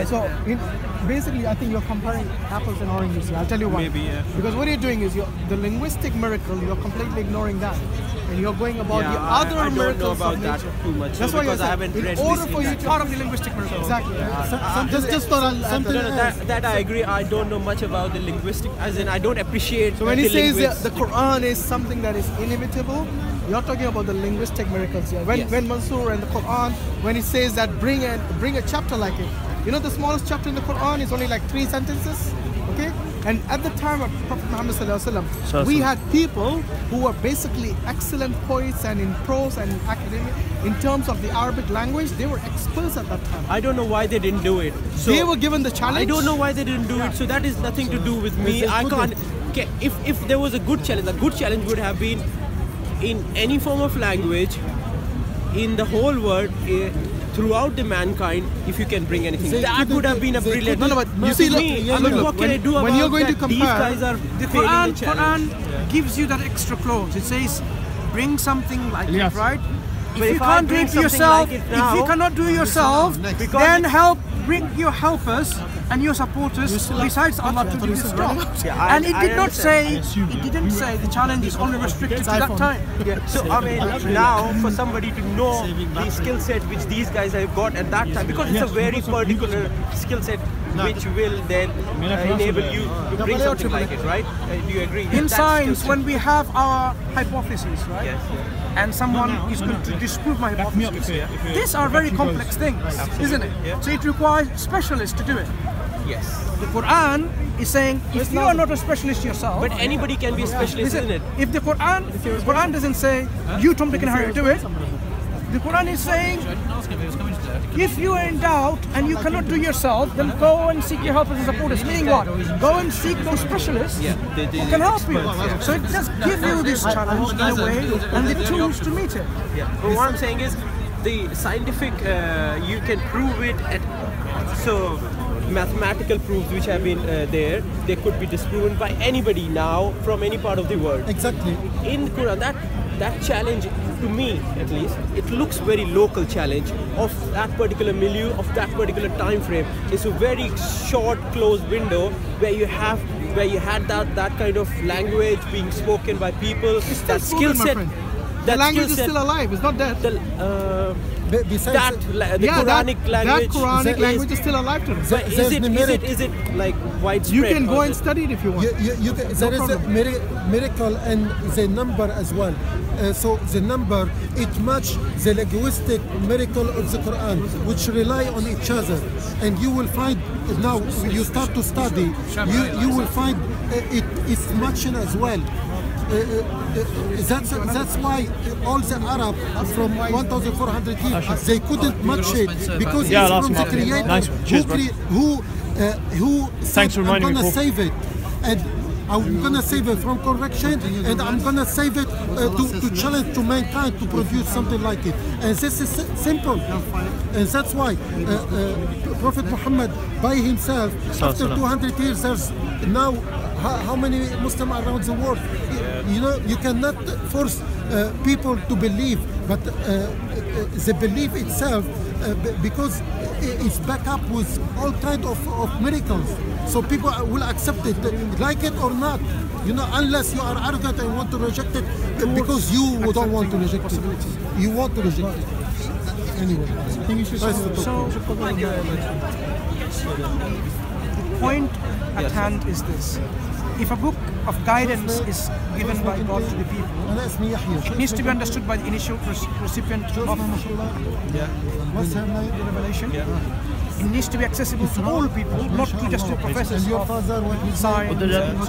So basically, I think you're comparing apples and oranges here. I'll tell you why. Maybe, yeah. Because what you're doing is the linguistic miracle, you're completely ignoring that. And you're going about the other I miracles don't know about of that nature. too much. That's why because I haven't read in order for you that. to part of the linguistic miracle. Exactly. Just thought I'll something that I agree. I don't know much about the linguistic, as in I don't appreciate. So when he says that the Quran is something that is inimitable, you're talking about the linguistic miracles here. When Mansur and the Quran, when he says that bring a chapter like it, you know the smallest chapter in the Quran is only like 3 sentences, okay? And at the time of Prophet Muhammad ﷺ, we had people who were basically excellent poets and in prose and in academia. In terms of the Arabic language, they were experts at that time. I don't know why they didn't do it. So they were given the challenge. I don't know why they didn't do it. So that is nothing to do with me. I can't. If there was a good challenge would have been in any form of language in the whole world. Throughout the mankind, if you can bring anything, that would have been a brilliant. No, but you see, what can I do about when you're going that? to compare, these guys are the Quran gives you that extra clause. It says, bring something like it, right? But if you can't do it yourself, if you cannot do it yourself, then bring your helpers and your supporters besides Allah to do this job. And it didn't say the challenge is only restricted to that time. So I mean, now for somebody to know the skill set which these guys have got at that time, because it's a very particular skill set which will then enable you to bring something like it, right? Do you agree? In science, when we have our hypotheses, right? Yes. And someone is going to disprove my hypothesis. These are very complex things, isn't it? So it requires specialists to do it. Yes. The Quran is saying if you are not a specialist yourself, but anybody can be a specialist, isn't it? If the Quran doesn't say you Tom, Dick and Harry do it, the Quran is saying if you are in doubt and you cannot do yourself, then go and seek your help and supporters. Meaning what? Go and seek those specialists who can help you. So it just gives you this challenge in a way and the tools to meet it. But what I'm saying is the scientific, you can prove it so mathematical proofs which have been there, they could be disproven by anybody now from any part of the world. Exactly. In Quran, that challenge, to me at least, it looks very local challenge of that particular milieu, of that particular time frame. It's a very short, closed window where you had that kind of language being spoken by people. That skill set. The language is still alive. It's not dead. Besides the Quranic language. That Quranic language is still alive today. But is it like widespread? You can go and study it if you want. There is a miracle in the number as well. So the number, it matches the linguistic miracle of the Quran, which rely on each other. And you will find, now you start to study, you will find it is matching as well. That's why all the Arab from 1,400 years, they couldn't match it because it's from the Creator who said, I'm going to save it. And I'm going to save it from correction, and I'm going to save it to challenge to mankind to produce something like it. And this is simple. And that's why Prophet Muhammad by himself, after 200 years, there's now how many Muslims around the world? You know, you cannot force people to believe, but the belief itself, because it's backed up with all kinds of miracles. So people will accept it, like it or not. You know, unless you are arrogant and want to reject it, because you don't want to reject it. You want to reject it. Anyway, so the point at hand is this. If a book of guidance is given by God to the people, it needs to be understood by the initial recipient of the revelation. It needs to be accessible to all people, not to just the professors of science.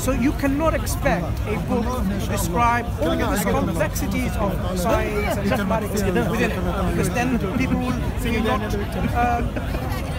So you cannot expect a book to describe all the complexities of science and mathematics within it, because then people will be not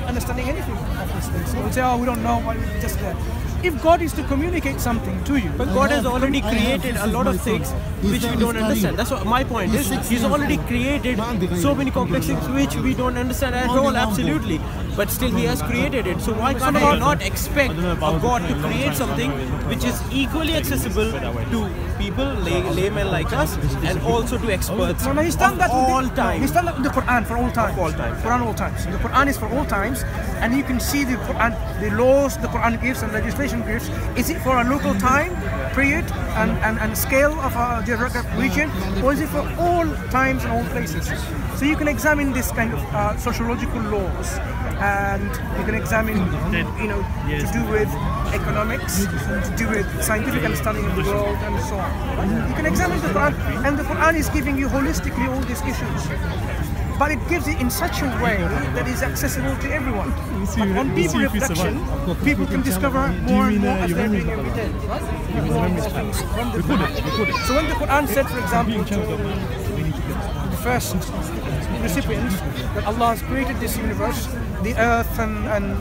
understanding anything of these things. They will say, oh, we don't know, why we're just there. If God is to communicate something to you, but God has already created a lot of things which we don't understand. That's what my point is. He's already created so many complex things which we don't understand at all. Absolutely. but still He has created it. So why can't I not expect a God to create something which is equally accessible to people, laymen like us, and also to experts No, he's done that all time. He's done that with the Quran for all times. All time. Quran all times. The Quran is for all times, and you can see the Quran, the laws the Quran gives and legislation gives. Is it for a local time period and scale of a geographic region, or is it for all times and all places? So you can examine this kind of sociological laws, and you can examine, to do with economics, to do with scientific understanding of the world, and so on. You can examine the Quran, and the Quran is giving you holistically all these issues. But it gives it in such a way that is accessible to everyone. But on deeper reflection, people can discover more and more as they're doing every day. More and more things from the Quran. So when the Quran said, for example, to the first recipient, that Allah has created this universe, the earth and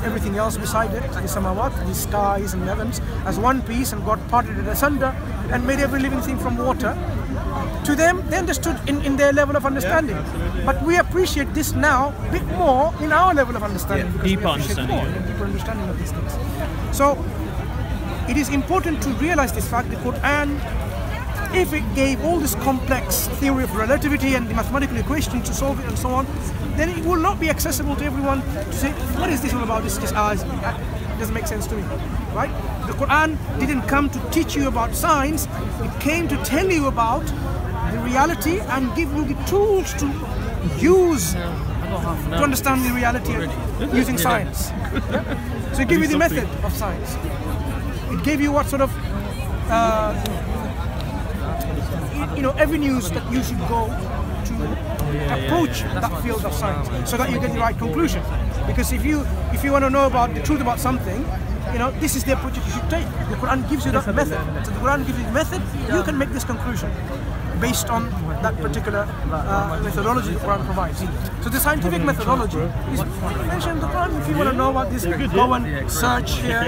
everything else beside it, the samawat, the skies and heavens, as one piece, and God parted it asunder and made every living thing from water. To them, they understood in their level of understanding. But we appreciate this now a bit more in our level of understanding. Deeper understanding. Deeper understanding of these things. So it is important to realize this fact. The Quran, if it gave all this complex theory of relativity and the mathematical equation to solve it and so on, then it will not be accessible to everyone to say, what is this all about? This doesn't make sense to me, right? The Quran didn't come to teach you about science. It came to tell you about the reality and give you the tools to use to understand the reality using science. Yeah? So it gave you the method of science. It gave you what sort of avenues that you should go to approach that field of science, so that you get the right conclusion. Because if you want to know about the truth about something, this is the approach that you should take. The Quran gives you that method. So the Quran gives you the method. You can make this conclusion based on that particular methodology the Quran provides. So the scientific methodology is mentioned in the Quran. If you want to know about this, go and search here.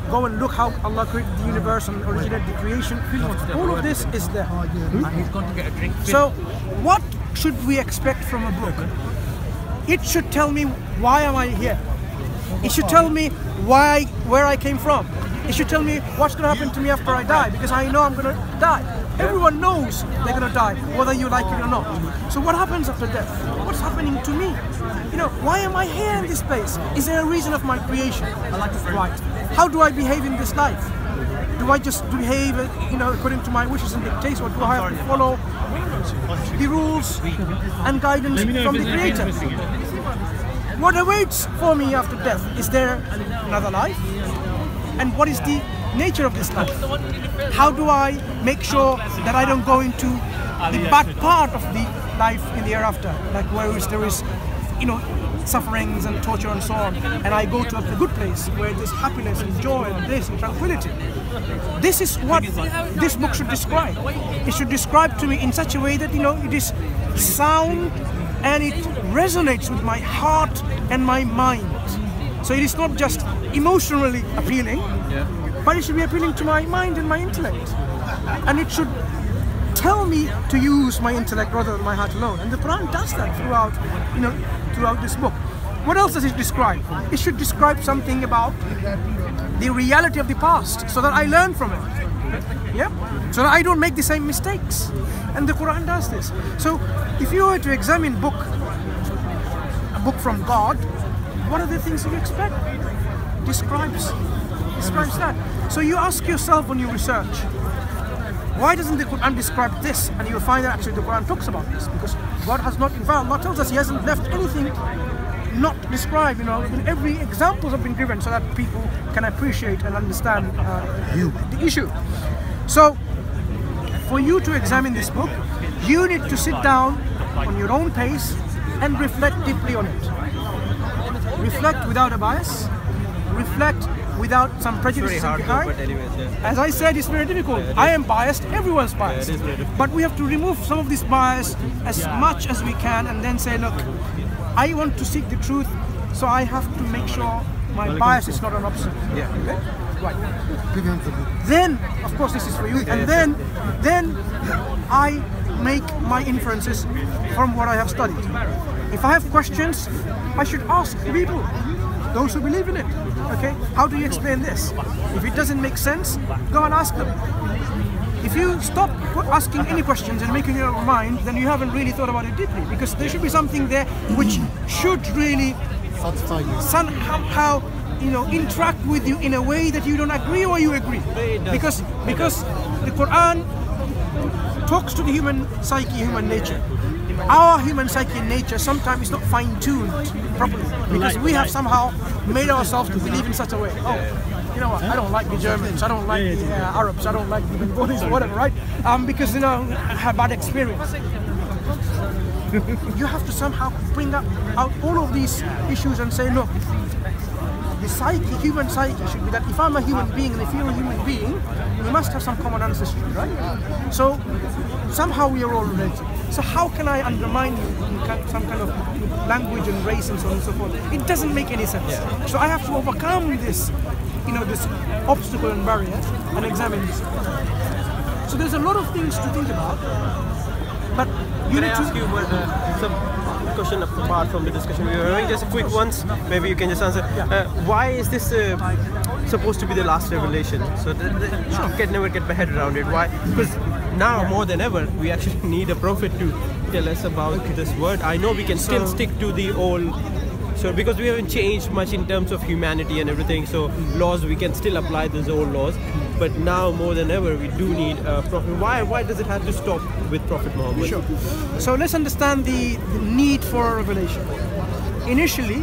Go and look how Allah created the universe and originated the creation. All of this is there. So what should we expect from a book? It should tell me, why am I here? It should tell me where I came from. It should tell me what's going to happen to me after I die, because I know I'm going to die. Everyone knows they're going to die, whether you like it or not. So what happens after death? What's happening to me? Why am I here in this place? Is there a reason of my creation? Right. How do I behave in this life? Do I just behave, according to my wishes and dictates, or do I have to follow the rules and guidance from the Creator? What awaits for me after death? Is there another life? And what is the nature of this life? How do I make sure that I don't go into the bad part of the life in the hereafter, like where there is, sufferings and torture and so on, and I go to a good place where there's happiness and joy and bliss and tranquility? This is what this book should describe. It should describe to me in such a way that it is sound and it resonates with my heart and my mind. So it is not just emotionally appealing, but it should be appealing to my mind and my intellect. And it should tell me to use my intellect rather than my heart alone. And the Quran does that throughout this book. What else does it describe? It should describe something about the reality of the past, so that I learn from it. Yeah? So that I don't make the same mistakes. And the Quran does this. So if you were to examine a book from God, what are the things you expect? Describes that. So you ask yourself when you research, why doesn't the Quran describe this? And you'll find that actually the Quran talks about this, because God has not, in fact, Allah tells us He hasn't left anything not described. Every examples have been given so that people can appreciate and understand the issue. So for you to examine this book, you need to sit down on your own pace and reflect deeply on it. Reflect without a bias. Reflect without some prejudice behind. As I said, it's very difficult. I am biased, everyone's biased. But we have to remove some of this bias as much as we can, and then say, look, I want to seek the truth, so I have to make sure my bias is not an obstacle. Okay? Right. Then, of course, this is for you, and then I make my inferences from what I have studied. If I have questions, I should ask people, those who believe in it. Okay, how do you explain this? If it doesn't make sense, go and ask them. If you stop asking any questions and making your mind, then you haven't really thought about it deeply, because there should be something there which should really somehow, you know, interact with you in a way that you don't agree or you agree. Because the Quran talks to the human psyche, human nature. Our human psyche and nature sometimes is not fine-tuned properly, because we have somehow made ourselves to believe in such a way. Oh, you know what, I don't like the Germans, I don't like the Arabs, I don't like the Bengalis or whatever, right? Because, you know, I had bad experience. You have to somehow bring out all of these issues and say, look, the psyche, human psyche should be that if I'm a human being and if you're a human being, we must have some common ancestry, right? So somehow we are all related. So how can I undermine you in some kind of language and race and so on and so forth? It doesn't make any sense. So I have to overcome this, you know, this obstacle and barrier and examine this. So there's a lot of things to think about, but you need to ask you some question apart from the discussion we were having, just a quick ones, maybe you can just answer. Why is this supposed to be the last revelation? So you can never get my head around it. Why? Because now more than ever we actually need a prophet to tell us about this word. I know we can still stick to the old, so because we haven't changed much in terms of humanity and everything, so laws we can still apply those old laws, but now more than ever we do need a prophet. Why does it have to stop with Prophet Muhammad? Sure. So let's understand the need for a revelation. Initially,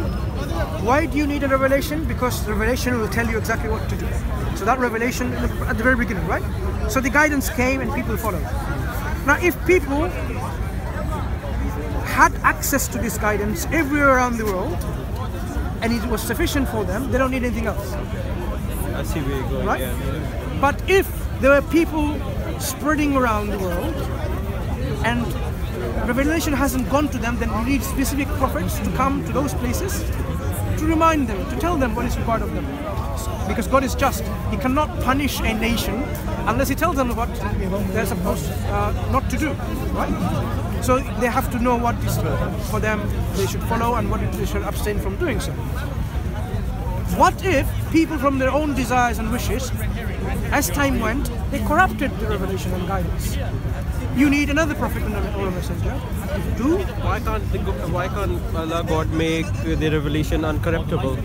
why do you need a revelation? Because revelation will tell you exactly what to do. So that revelation at the very beginning, right? So the guidance came and people followed. Now if people had access to this guidance everywhere around the world and it was sufficient for them, they don't need anything else. I see where you're going, right? Yeah. But if there were people spreading around the world and revelation hasn't gone to them, then you need specific prophets to come to those places to remind them, to tell them what is required of them. Because God is just. He cannot punish a nation unless He tells them what they're supposed not to do, right? So they have to know what is for them they should follow and what they should abstain from doing so. What if people from their own desires and wishes, as time went, they corrupted the revelation and guidance? You need another prophet or a messenger. Do? Why can't Allah God make the revelation uncorruptible?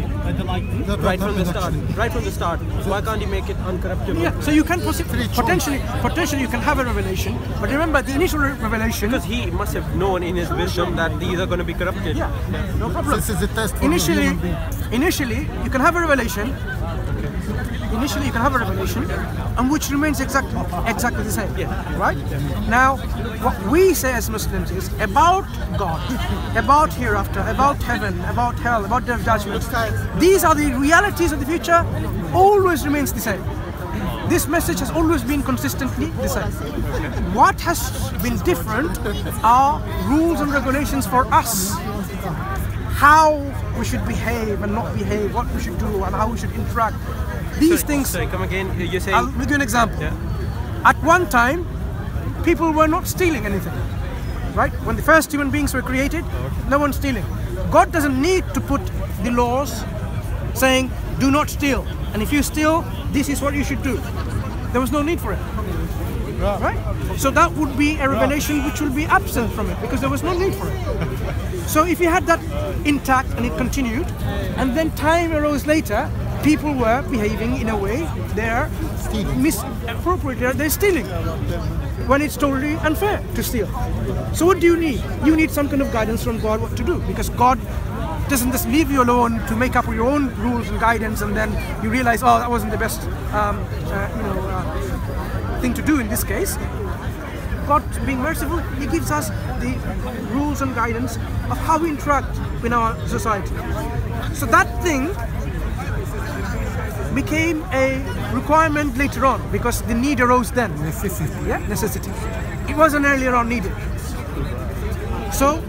Right from the start. Right from the start. Why can't He make it uncorruptible? Yeah. So you can potentially you can have a revelation, but remember the initial revelation. Because He must have known in His wisdom that these are going to be corrupted. Yeah. No problem. This is a test for Initially, you can have a revelation. Initially, you can have a revelation, and which remains exactly the same. Yeah. Right? Now, what we say as Muslims is about God, about hereafter, about heaven, about hell, about the judgment. These are the realities of the future. Always remains the same. This message has always been consistently the same. What has been different are rules and regulations for us. How we should behave and not behave, what we should do and how we should interact. These things. Sorry, come again. You're saying. I'll give you an example. Yeah. At one time, people were not stealing anything, right? When the first human beings were created, no one's stealing. God doesn't need to put the laws saying, do not steal. And if you steal, this is what you should do. There was no need for it. Right? So that would be a revelation which will be absent from it because there was no need for it. So if you had that intact and it continued, and then time arose later, people were behaving in a way they're misappropriated, they're stealing when it's totally unfair to steal. So what do you need? You need some kind of guidance from God what to do, because God doesn't just leave you alone to make up your own rules and guidance and then you realize, oh, that wasn't the best thing to do in this case. God, being merciful, He gives us the rules and guidance of how we interact in our society. So that thing became a requirement later on because the need arose then. necessity. Yeah, necessity. It wasn't earlier on needed. So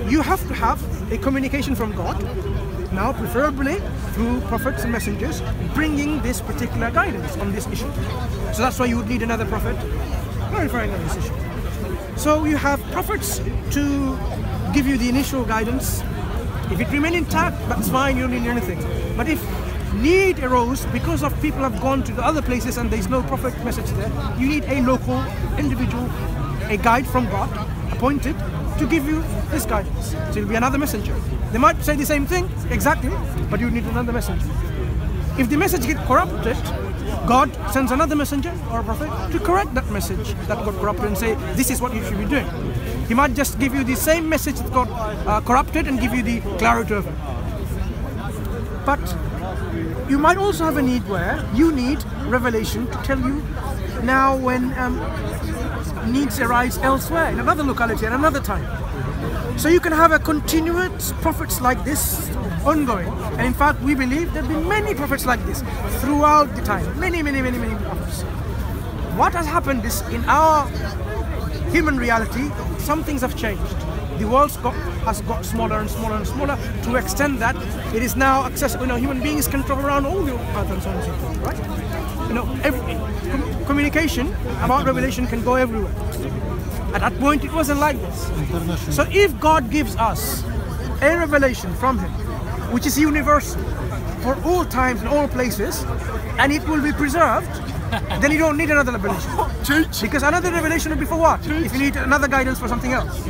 you have to have a communication from God, now preferably through prophets and messengers, bringing this particular guidance on this issue. So that's why you would need another prophet clarifying on this issue. So you have prophets to give you the initial guidance. If it remains intact, that's fine, you don't need anything. But if need arose because of people have gone to the other places and there's no prophet message there, you need a local individual, a guide from God, appointed to give you this guidance. So it'll be another messenger. They might say the same thing, exactly, but you need another messenger. If the message gets corrupted, God sends another messenger or a prophet to correct that message that got corrupted and say, this is what you should be doing. He might just give you the same message that got corrupted and give you the clarity of it. But you might also have a need where you need revelation to tell you now when needs arise elsewhere, in another locality, at another time. So you can have a continuous prophets like this ongoing. And in fact, we believe there have been many prophets like this throughout the time. Many prophets. What has happened is in our human reality, some things have changed. The world has got smaller and smaller and smaller to extend that it is now accessible. Human beings can travel around all the earth and so on and so forth, right? Communication about revelation can go everywhere. At that point, it wasn't like this. So if God gives us a revelation from Him, which is universal for all times and all places, and it will be preserved, then you don't need another revelation. Because another revelation will be for what? If you need another guidance for something else.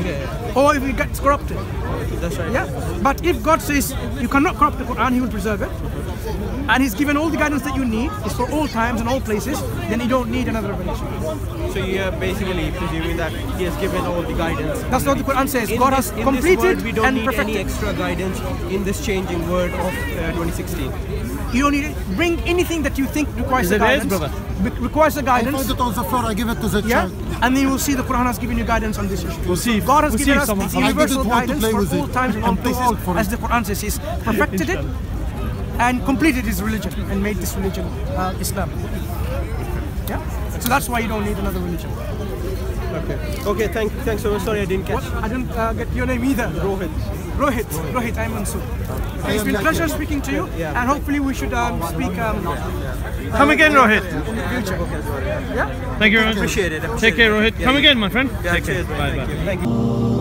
Or if it gets corrupted. That's right. Yeah? But if God says you cannot corrupt the Quran, He will preserve it. And He's given all the guidance that you need, is for all times and all places, then you don't need another revelation. So you're basically presuming that He has given all the guidance. That's what the Quran says. God has completed we don't and need perfected. any extra guidance in this changing world of 2016. You don't need to bring anything that you think requires the guidance. Requires the guidance. I find it on the floor, I give it to the child. And then you will see the Quran has given you guidance on this issue. We'll see. God has given us the universal guidance for with all it. times and all places, as the Quran says. He's perfected it and completed His religion and made this religion Islam. Yeah. So that's why you don't need another religion. Okay. Thanks so much. Sorry, I didn't catch. I didn't get your name either. Rohit. I'm Mansur. It's been a pleasure speaking to you, and hopefully we should speak. Come again, Rohit. In the future. Yeah. Thank you very much. Appreciate it. Take care, Rohit. Come again, my friend. Yeah, Take care. cheers. Bye. Thank you.